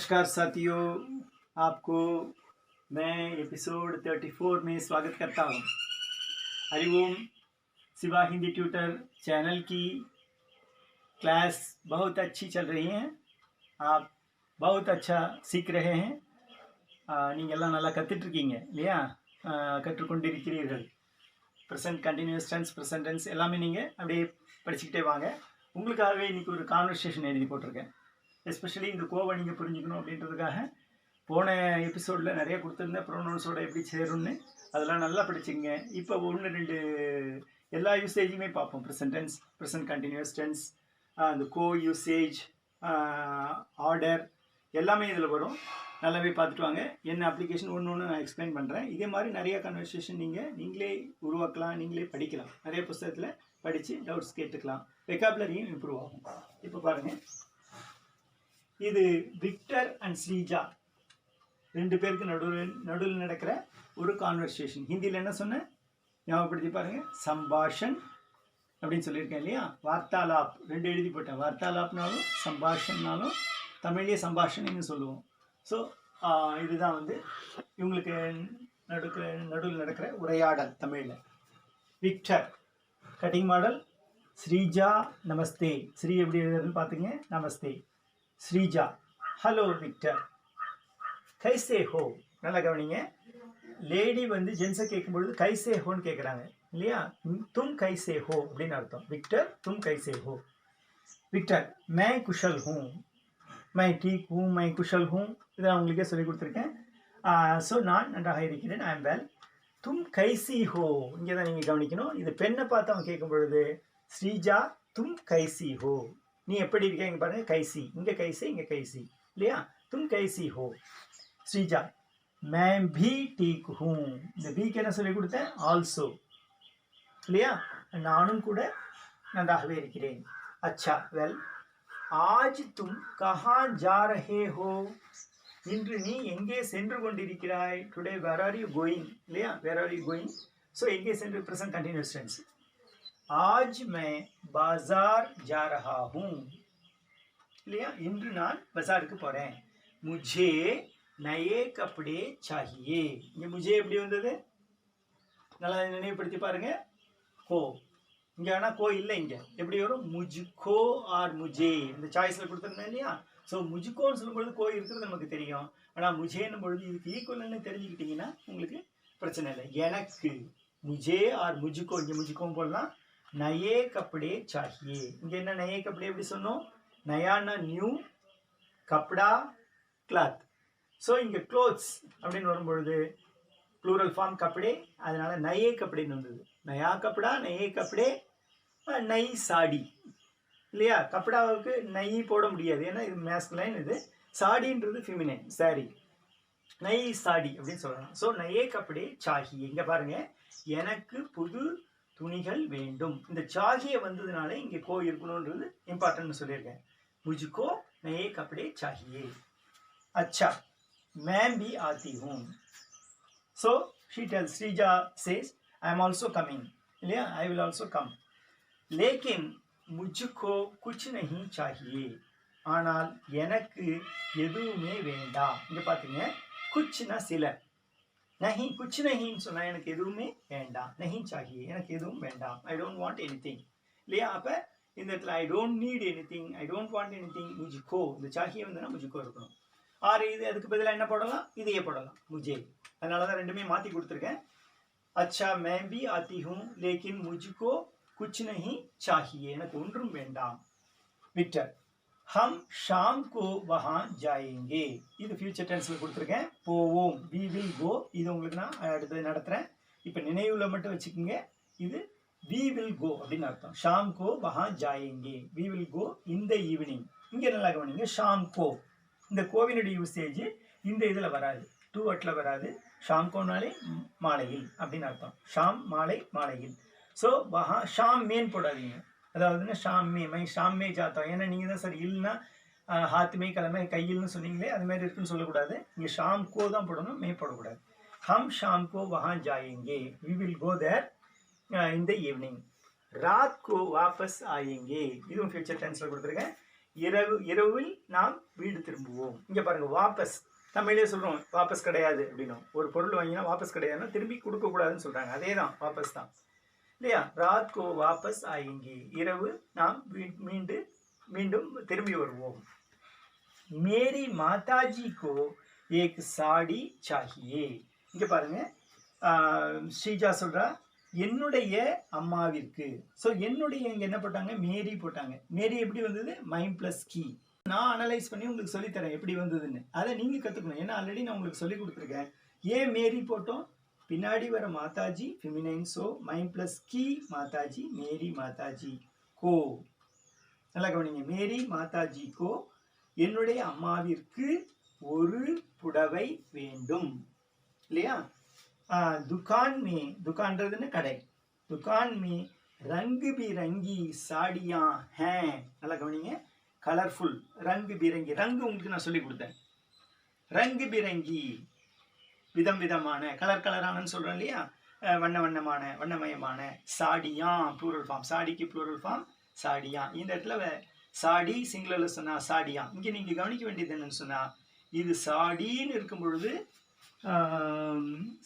नमस्कार साथियों, आपको मैं एपिसोड 34 में स्वागत करता हूँ। हरिओम। शिवा हिंदी ट्यूटर चैनल की क्लास बहुत अच्छी चल रही है। आप बहुत अच्छा सीख रहे हैं। நீங்கெல்லாம் நல்லா கற்றுட்டு இருக்கீங்க இல்லையா? கற்றுக்கொண்டிருக்கிறீர்கள். Present continuous tense, present tense எல்லாமே நீங்கள் அப்படியே படிச்சுக்கிட்டே வாங்க. உங்களுக்காகவே இன்றைக்கி ஒரு கான்வர்சேஷன் எழுதி போட்டிருக்கேன். எஸ்பெஷலி இந்த கோவை நீங்கள் புரிஞ்சுக்கணும் அப்படின்றதுக்காக போன எபிசோடில் நிறைய கொடுத்துருந்தேன். ப்ரோனவுன்ஸோட எப்படி சேரும்னு அதெல்லாம் நல்லா படிச்சுங்க. இப்போ ஒன்று ரெண்டு எல்லா யூசேஜுமே பார்ப்போம். Present tense, present continuous tense, அந்த கோ யூசேஜ், ஆர்டர் எல்லாமே இதில் வரும். நல்லாவே பார்த்துட்டு வாங்க. என்ன அப்ளிகேஷன் ஒன்று நான் எக்ஸ்பிளைன் பண்ணுறேன். இதே மாதிரி நிறைய கன்வர்சேஷன் நீங்களே உருவாக்கலாம், நீங்களே படிக்கலாம். நிறைய புத்தகத்தில் படித்து டவுட்ஸ் கேட்டுக்கலாம். வெக்காபுலரியும் இம்ப்ரூவ் ஆகும். இப்போ பாருங்கள், இது விக்டர் அண்ட் ஸ்ரீஜா ரெண்டு பேருக்கு நடுவில் நடக்கிற ஒரு கான்வர்சேஷன். ஹிந்தியில் என்ன சொன்னேன் ஞாபகப்படுத்தி பாருங்கள். சம்பாஷன் அப்படின்னு சொல்லியிருக்கேன் இல்லையா? வார்த்தாலாப் ரெண்டு எழுதி போட்டேன். வார்த்தாலாப்னாலும் சம்பாஷன்னாலும் தமிழ்லேயே சம்பாஷணைன்னு சொல்லுவோம். ஸோ இதுதான் இவங்களுக்கு நடுவில் நடக்கிற உரையாடல் தமிழில். Victor cutting model. ஸ்ரீஜா நமஸ்தே. ஸ்ரீ எப்படி எழுதுறதுன்னு பார்த்துங்க. நமஸ்தே ஸ்ரீஜா. ஹலோ விக்டர், கைசே ஹோ. நல்லா கவனிங்க. லேடி ஜென்ஸை கேட்கும்பொழுது கைசே ஹோன்னு கேட்குறாங்க இல்லையா? தும் கைசே ஹோ அப்படின்னு அர்த்தம். விக்டர் தும் கைசே ஹோ. விக்டர் மை குஷல் ஹூ. மை டீக் ஹூ, மை குஷல் ஹூ. இதை நான் உங்களுக்கே சொல்லி கொடுத்துருக்கேன். ஸோ நான் நன்றாக இருக்கிறேன், ஐ எம் வெல். தும் கைசி ஹோ, இங்கே தான் நீங்கள் கவனிக்கணும். இது பெண்ணை பார்த்து அவன் கேட்கும் பொழுது ஸ்ரீஜா தும் கைசி ஹோ. நீ எப்படி இருக்க இங்கே பாருங்க. கைசி, இங்கே கைசி, இங்கே கைசி இல்லையா? தும் கைசி ஹோ. ஸ்ரீஜா मैं भी ठीक हूँ. இந்த பீக்கு என்ன சொல்லி கொடுத்தேன்? ஆல்சோ இல்லையா? நானும் கூட நன்றாகவே இருக்கிறேன். अच्छा वेल. आज तुम कहाँ जा रहे हो. இன்று நீ எங்கே சென்று கொண்டிருக்கிறாய்? Today where are you going இல்லையா? Where are you going. So எங்கே சென்று ப்ரெசன்ட் கண்டினியூஸ் டென்ஸ். आज मैं बाजार जा रहा हूँ இல்லையா? இன்று நான் பஜாருக்கு போகிறேன். मुझे नए कपड़े चाहिए. இங்கே मुझे எப்படி வந்தது? நல்லா நினைவுபடுத்தி பாருங்க. கோ இங்கே ஆனால் கோ இல்லை. இங்கே எப்படி வரும்? முஜ்கோ ஆர் முஜே. இந்த சாய்ஸில் கொடுத்துருந்தேன் இல்லையா? ஸோ முஜ்கோன்னு சொல்லும்பொழுது கோ இருக்கிறது நமக்கு தெரியும். ஆனால் முஜேன்னும் பொழுது இதுக்கு ஈக்குவல்னு தெரிஞ்சுக்கிட்டிங்கன்னா உங்களுக்கு பிரச்சனை இல்லை. எனக்கு முஜே ஆர் முஜ்கோ, இங்கே முஜ்கோவும் போடலாம். நயே கப்படே சாஹியே. இங்கே என்ன நயே கப்படே எப்படி சொன்னோம்? Nayana new, கப்படா cloth. ஸோ இங்கே க்ளோத்ஸ் அப்படின்னு வரும்பொழுது ப்ளூரல் ஃபார்ம் கப்படே, அதனால நயே கப்படேன்னு வந்தது. நயா கப்படா, நயே கப்படே, நை சாடி இல்லையா? கப்படாவுக்கு நை போட முடியாது, ஏன்னா இது மேஸ்குலைன். இது சாடின்றது ஃபிமினைன், சாரி. நை சாடி அப்படின்னு சொல்லலாம். ஸோ நயே கப்படே சாஹியே. இங்கே பாருங்க, எனக்கு புது துணிகள் வேண்டும். இந்த சாகிய வந்ததுனால இங்கே கோ இருக்கணும்ன்றது இம்பார்ட்டன்ட்னு சொல்லியிருக்கேன். मुझको नए कपड़े चाहिए. अच्छा मैं भी आती हूँ. So she tells, Srija says, I am also coming. இல்லையா? I will also come. लेकिन मुझको कुछ नहीं चाहिए. ஆனால் எனக்கு எதுவுமே வேண்டாம். இங்கே பார்த்தீங்க, குச்னா சில, நஹி குச் நஹின்னு சொன்னால் எனக்கு எதுவுமே வேண்டாம். நஹி சாஹியே, எனக்கு எதுவும் வேண்டாம். I don't want anything இல்லையா? அப்போ இந்த இடத்துல I don't need anything, I don't want anything, முஜ்கோ. இந்த சாஹியே முஜ்கோ இருக்கணும். ஆறு இது அதுக்கு பதிலாக என்ன போடலாம்? இதையே போடலாம், முஜே. அதனால தான் ரெண்டுமே மாற்றி கொடுத்துருக்கேன். अच्छा मैं भी आती हूँ लेकिन मुझको कुछ नहीं चाहिए. எனக்கு ஒன்றும் வேண்டாம். விக்டர் हम शाम को वहाँ जाएंगे. இது ஃபியூச்சர் டென்ஸில் கொடுத்துருக்கேன். போவோம், we will go. இது உங்களுக்கு நான் அடுத்தது நடத்துகிறேன். இப்போ நினைவில் மட்டும் வச்சுக்கோங்க. இது we will go அப்படின்னு அர்த்தம். ஷாம் கோ வஹா Jayenge. we will go in the evening. இங்கே நல்லா கவனிங்க. ஷாம் கோ, இந்த கோவினுடைய யூசேஜ் இந்த இதில் வராது, டூ வட்டில் வராது. ஷாம் கோனாலே மாலையில் அப்படின்னு அர்த்தம். ஷாம் மாலை, மாலையில். ஸோ வஹா ஷாம் மேன் போடாதீங்க. அதாவதுன்னா ஷாம் மே, மை ஷாம் மே ஜாத்தா. ஏன்னா நீங்கள் தான் சார் இல்லைன்னா ஹாத்துமே கிழமை கையில்னு சொன்னீங்களே, அது மாதிரி இருக்குன்னு சொல்லக்கூடாது. இங்கே ஷாம் கோ தான் போடணும், மே போடக்கூடாது. ஹம் ஷாம் கோ வஹா ஜாயேங்கே. We will go there in the evening. रात को वापस आएंगे. இதுவும் ஃபியூச்சர் டென்ஸில் கொடுத்துருக்கேன். இரவில் நாம் வீடு திரும்புவோம். இங்கே பாருங்க, வாபஸ் தமிழே சொல்கிறோம் வாபஸ் கிடையாது அப்படின்னும். ஒரு பொருள் வாங்கினா வாபஸ் கிடையாதுன்னா திரும்பி கொடுக்கக்கூடாதுன்னு சொல்கிறாங்க. அதே தான் வாபஸ் தான் இல்லையா. ராத் கோ வாபஸ் ஆயேங்கே, இரவு நாம் மீண்டும் திரும்பி வருவோம். மேரி மாதாஜி கோ ஏக் சாடி சாஹியே. இங்கே பாருங்க, ஸ்ரீஜா சொல்கிறா என்னுடைய அம்மாவிற்கு. ஸோ என்னுடைய இங்கே என்ன போட்டாங்க, மேரி போட்டாங்க. மேரி எப்படி வந்தது, மைம் ப்ளஸ் கீ. நான் அனலைஸ் பண்ணி உங்களுக்கு சொல்லித்தரேன் எப்படி வந்ததுன்னு. அதை நீங்கள் கற்றுக்கணும். ஏன்னா ஆல்ரெடி நான் உங்களுக்கு சொல்லி கொடுத்துருக்கேன். ஏன் மேரி போட்டோம், பின்னாடி வர மாதாஜி ஃபெமினைன், ஸோ மைம் ப்ளஸ் கீ மாதாஜி, மேரி மாதாஜி கோ. நல்லா கவனிங்க, மேரி மாதாஜி கோ, என்னுடைய அம்மாவிற்கு ஒரு புடவை வேண்டும் இல்லையா. दुकान में, दुकानன்றதுன்னு கடை, दुकान में रंग बिरंगी साड़ियां हैं. நல்லா கவனிங்க, கலர்ஃபுல், ரங்கு பிறங்கி. ரங்கு உங்களுக்கு நான் சொல்லி கொடுத்தேன். ரங்கு பிறங்கி விதம் விதமான, கலர் கலரானு சொல்கிறேன் இல்லையா, வண்ணமயமான. சாடியா ப்ளூரல் ஃபார்ம், சாடிக்கு ப்ளூரல் ஃபார்ம் சாடியா. இந்த இடத்துல சாடி சிங்குலரில் சொன்னால் சாடியா. இங்கே நீங்கள் கவனிக்க வேண்டியது என்னன்னு சொன்னால், இது சாடின்னு இருக்கும் பொழுது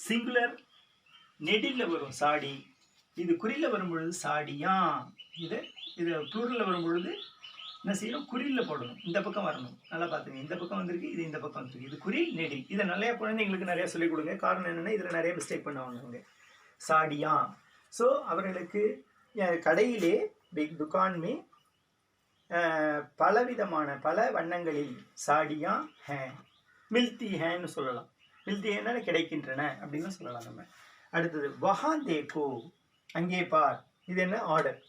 சிங்குலர் நெடில் வரும் சாடி, இது குறியில் வரும் பொழுது சாடியா. இது ப்ளூரலில் வரும் பொழுது என்ன செய்யணும், குறியில் போடணும். இந்த பக்கம் வரணும். நல்லா பார்த்துங்க, இந்த பக்கம் வந்திருக்கு, இது இந்த பக்கம் வந்துருக்கு. இது குறி நெடில். இதை நிறைய குழந்தைங்களுக்கு நிறையா சொல்லிக் கொடுங்க. காரணம் என்னென்னா இதில் நிறைய மிஸ்டேக் பண்ணுவாங்க அவங்க. சாடியா. ஸோ அவர்களுக்கு கடையிலே பிக் துக்கான்மே பலவிதமான பல வண்ணங்களில் சாடியா ஹே, மில்தி ஹேன்னு சொல்லலாம். மில்தி ஹேன்னா கிடைக்கின்றன அப்படின்னு சொல்லலாம் நம்ம. அடுத்தது வஹா தேக்கோ, அங்கே பார். இது என்ன ஆர்டர்,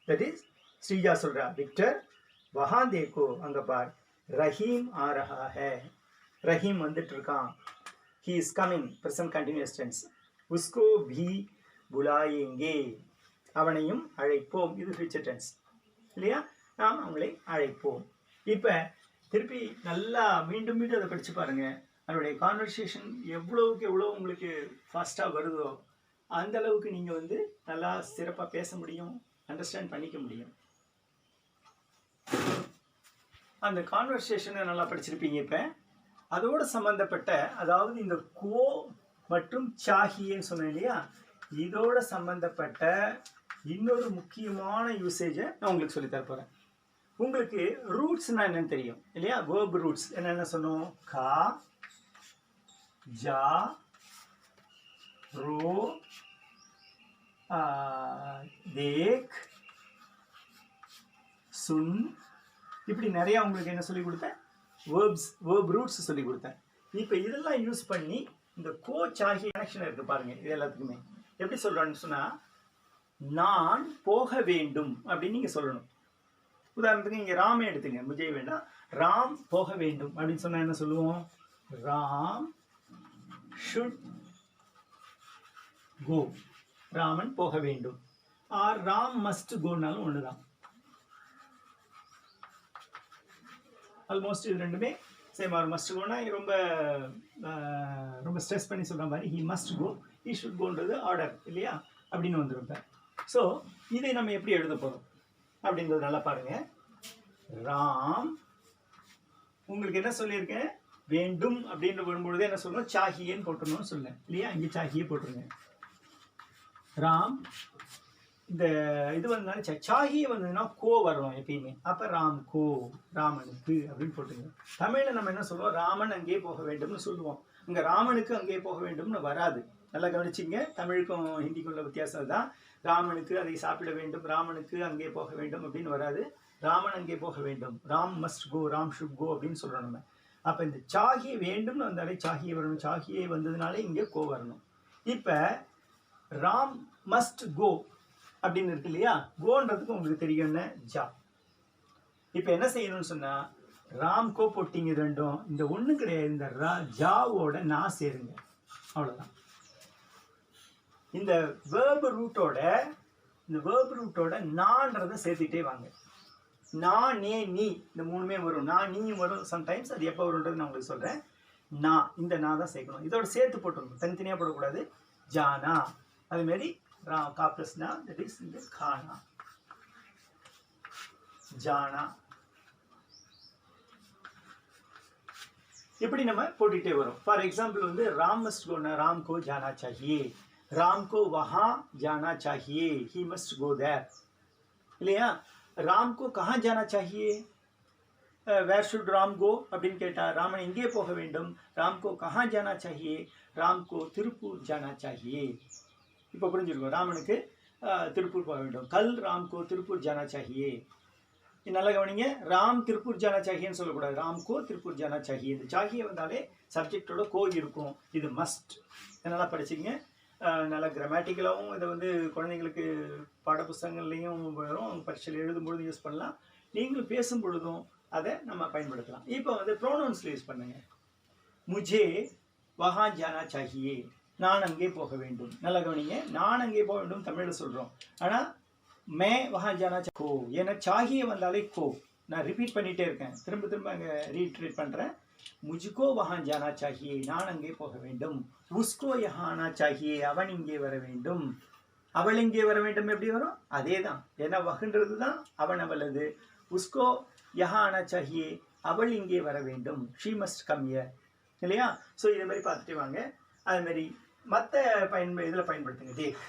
தட் இஸ் ஸ்ரீஜா சொல்றா, விக்டர் வஹா தேக்கோ, அங்கே பார். ரஹீம் ஆ ரஹா ஹே, ரஹீம் வந்துட்டு இருக்கான். He is coming, present continuous tense. உஸ்கோ பி புலாயேங்கே, அவனையும் அழைப்போம். இது ஃபியூச்சர் டென்ஸ் இல்லையா, நாம் அவங்களை அழைப்போம். இப்போ திருப்பி நல்லா மீண்டும் மீண்டும் அதை படித்து பாருங்கள். அதனுடைய கான்வர்சேஷன் எவ்வளவுக்கு எவ்வளோ உங்களுக்கு ஃபாஸ்ட்டாக வருதோ அந்த அளவுக்கு நீங்கள் வந்து நல்லா சிறப்பாக பேச முடியும், அண்டர்ஸ்டாண்ட் பண்ணிக்க முடியும். அந்த கான்வர்சேஷனை நல்லா படிச்சிருப்பீங்க. இப்போ அதோடு சம்மந்தப்பட்ட, அதாவது இந்த கோ மற்றும் சாஹின்னு சொன்னேன் இல்லையா, இதோட சம்மந்தப்பட்ட இன்னொரு முக்கியமான யூசேஜை நான் உங்களுக்கு சொல்லித்தர போகிறேன். உங்களுக்கு ரூட்ஸ்னால் என்னன்னு தெரியும் இல்லையா, வேர்ப் ரூட்ஸ் என்னென்ன சொன்னோம், கா, ஜா, ரோ, தேக், சுன், இப்படி நிறையா உங்களுக்கு என்ன சொல்லி கொடுத்தேன், வேர்ப் ரூட்ஸ் சொல்லி கொடுத்தேன். இப்போ இதெல்லாம் யூஸ் பண்ணி இந்த கோ சாஹி கனெக்ஷன் இருக்குது பாருங்கள். இது எல்லாத்துக்குமே எப்படி சொல்கிறான்னு சொன்னால், நான் போக வேண்டும் அப்படின்னு நீங்கள் சொல்லணும். உதாரணத்துக்கு இங்கே ராமே எடுத்துங்க, முஜே வேண்டாம். ராம் போக வேண்டும் அப்படின்னு சொன்னால் என்ன சொல்லுவோம், ராம் ஷுட் கோ, ராமன் போக வேண்டும். ஆர் ராம் மஸ்ட் கோனாலும் ஒன்று தான். ஆல்மோஸ்ட் இது ரெண்டுமே சேம். ஆர் மஸ்ட் கோனா ரொம்ப ஸ்ட்ரெஸ் பண்ணி சொல்கிற மாதிரி, he must go, he should கோன்றது ஆர்டர் இல்லையா, அப்படின்னு வந்துருப்பேன். ஸோ இதை நம்ம எப்படி எழுத போகிறோம் அப்படின்றது நல்லா பாருங்கள். ராம், உங்களுக்கு என்ன சொல்லியிருக்கேன், வேண்டும் அப்படின்ற வரும்பொழுது என்ன சொல்கிறோம், சாஹியேன்னு போட்டுருணும்னு சொல்லேன் இல்லையா, இங்கே சாஹியே போட்டுருங்க. ராம், இந்த இது வந்தாலும் சாஹியே வந்ததுன்னா கோ வரணும் எப்பயுமே. அப்போ ராம் கோ, ராமனுக்கு அப்படின்னு போட்டுங்க. தமிழில் நம்ம என்ன சொல்லுவோம், ராமன் அங்கே போக வேண்டும்னு சொல்லுவோம். இங்கே ராமனுக்கு அங்கே போக வேண்டும்னு வராது. நல்லா கவனிச்சிங்க, தமிழுக்கும் ஹிந்திக்கும் உள்ள வித்தியாசம் தான். ராமனுக்கு அதை சாப்பிட வேண்டும், ராமனுக்கு அங்கே போக வேண்டும் அப்படின்னு வராது. ராமன் அங்கே போக வேண்டும், Ram must go, Ram should go அப்படின்னு சொல்கிறோம் நம்ம. அப்போ இந்த சாஹி வேண்டும்னு வந்தாலே சாஹியே வரணும். சாஹியே வந்ததுனாலே இங்கே கோ வரணும். இப்போ ராம் மஸ்ட் கோ அப்படின்னு இருக்கு இல்லையா, கோன்றதுக்கு உங்களுக்கு தெரியும் என்ன, ஜா. இப்போ என்ன செய்யணும்னு சொன்னால், ராம் கோ போட்டிங்க ரெண்டும், இந்த ஒன்று கிடையாது, இந்த ஜாவோட நான் சேருங்க, அவ்வளோதான். இந்த வேர்ப் ரூட்டோட நான்றதை சேர்த்துக்கிட்டே வாங்க. நான், நே, நீ, இந்த மூணுமே வரும். நான், நீயும் வரும் சம்டைம்ஸ். அது எப்போ வரும்ன்றது நான் உங்களுக்கு சொல்கிறேன். நான், இந்த நான் தான் சேர்க்கணும். இதோட சேர்த்து போட்டுருணும், தனித்தனியாக போடக்கூடாது. ஜானா, அதுமாரி கா ப்ளஸ் நா, தட் இஸ் இந்த கானா, ஜானா. இப்படி நம்ம போட்டுகிட்டே வரோம். ஃபார் எக்ஸாம்பிள் வந்து ராம் மஸ்ட் கோனா ராம் கோ ஜானா சாஹியே, ராம் கோ வஹா ஜானா சாஹியே, ஹி மஸ்ட் கோ தேர் இல்லையா. ராம் கோ கஹா ஜானா சாஹியே, வேர் ஷுட் ராம் கோ அப்படின்னு கேட்டால் ராமன் எங்கே போக வேண்டும். ராம் கோ கஹா ஜானா சாஹியே, ராம் கோ திருப்பூர் ஜானா சாஹியே. இப்போ புரிஞ்சிருக்கும், ராமனுக்கு திருப்பூர் போக வேண்டும். கல் ராம் கோ திருப்பூர் ஜானா சாஹியே. நல்லா கவனிங்க, ராம் திருப்பூர் ஜானா சாஹியேன்னு சொல்லக்கூடாது, ராம் கோ திருப்பூர் ஜானா சாஹியே. இந்த சாஹியே வந்தாலே சப்ஜெக்டோட கோ இருக்கும், இது மஸ்ட். நல்லா படிச்சிங்க. நல்லா கிராமட்டிக்கலாகவும் இதை வந்து குழந்தைங்களுக்கு பாடப்புஸ்தகங்கள்லையும் வரும், பரீட்சையில் எழுதும்பொழுது யூஸ் பண்ணலாம், நீங்களும் பேசும் பொழுதும் அதை நம்ம பயன்படுத்தலாம். இப்போ வந்து ப்ரோனவுன்ஸில் யூஸ் பண்ணுங்க. முஜே வஹா ஜானா சாஹியே, நான் அங்கே போக வேண்டும். நல்லா கவனிங்க, நான் அங்கே போக வேண்டும் தமிழில் சொல்கிறோம், ஆனால் மே வஹா ஜானா கோ, ஏன்னா சாஹியே வந்தாலே கோ. நான் ரிப்பீட் பண்ணிகிட்டே இருக்கேன், திரும்ப திரும்ப அங்கே ரீட்ரீட் பண்ணுறேன். முஜ்கோ வஹா ஜானா சாஹியே, நான் அங்கே போக வேண்டும். உஸ்கோ யஹானா சாஹியே, அவன் இங்கே வர வேண்டும். அவள் இங்கே வர வேண்டும் எப்படி வரும், அதே தான், ஏன்னா வகுன்றது தான் அவன் அவளது. உஸ்கோ யஹானா சாஹியே, அவள் இங்கே வர வேண்டும். ஷீ மஸ்ட் கம் ஹியர் இல்லையா. ஸோ இதே மாதிரி பார்த்துட்டு வாங்க. அதுமாரி மற்ற இதில் பயன்படுத்துங்க. தேக்,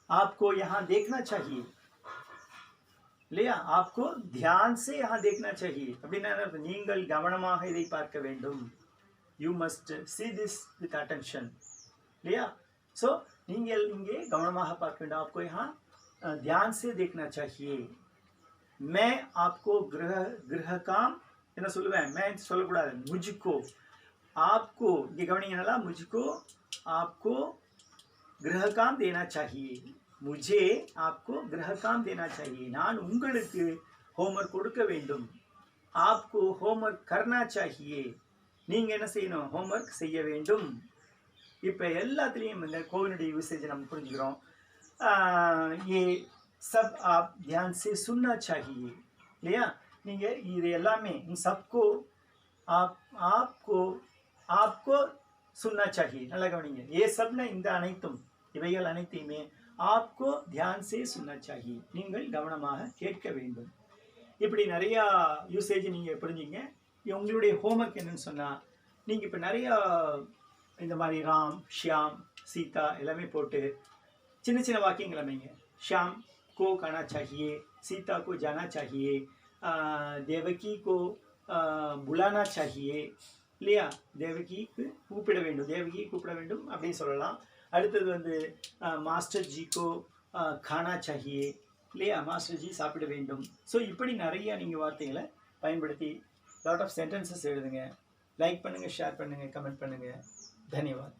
आपको यहाँ देखना चाहिए இல்லையா, आपको ध्यान से यहाँ देखना चाहिए அப்படின்னா நீங்கள் கவனமாக இதை பார்க்க வேண்டும். you must see this with attention இல்லையா. ஸோ நீங்கள் இங்கே கவனமாக பார்க்க வேண்டும். आपको यहाँ ध्यान से देखना चाहिए. मैं आपको गृह काम என்ன சொல்லுவேன், मैं சொல்லக்கூடாது, मुझको आपको, இங்கே கவனிங்கன்னா मुझको आपको गृह काम देना चाहिए. मुझे आपको गृह काम देना चाहिए. நான் உங்களுக்கு ஹோம்வொர்க் கொடுக்க வேண்டும். आपको होमवर्क करना चाहिए. நீங்கள் என்ன செய்யணும், ஹோம்வொர்க் செய்ய வேண்டும். இப்போ எல்லாத்துலேயும் இந்த கோவினுடைய யூசேஜ் நம்ம புரிஞ்சுக்கிறோம். ये सब आप ध्यान से सुनना चाहिए இல்லையா. நீங்கள் இது எல்லாமே सबको आपको सुनना चाहिए. நல்லா கவனிங்க, ये सबனா இந்த அனைத்தும், இவைகள் அனைத்தையுமே आपको ध्यान से सुनना चाहिए, நீங்கள் கவனமாக கேட்க வேண்டும். இப்படி நிறையா யூசேஜ் நீங்கள் புரிஞ்சுங்க. உங்களுடைய ஹோம்ஒர்க் என்னன்னு சொன்னால், நீங்கள் இப்போ நிறையா இந்த மாதிரி ராம், ஷியாம், சீதா எல்லாமே போட்டு சின்ன சின்ன வாக்கியங்கள் அமைங்க. ஷியாம் को कहना चाहिए, सीता को जाना चाहिए, देवकी को बुलाना चाहिए இல்லையா. தேவகிக்கு கூப்பிட வேண்டும், தேவகி கூப்பிட வேண்டும் அப்படின்னு சொல்லலாம். அடுத்தது வந்து மாஸ்டர் ஜிக்கோ கானா சாஹியே இல்லையா, மாஸ்டர் ஜி சாப்பிட வேண்டும். ஸோ இப்படி நிறையா நீங்கள் வார்த்தைகளை பயன்படுத்தி லாட் ஆஃப் சென்டென்சஸ் எழுதுங்க. லைக் பண்ணுங்கள், ஷேர் பண்ணுங்கள், கமெண்ட் பண்ணுங்கள். தன்யவாத்.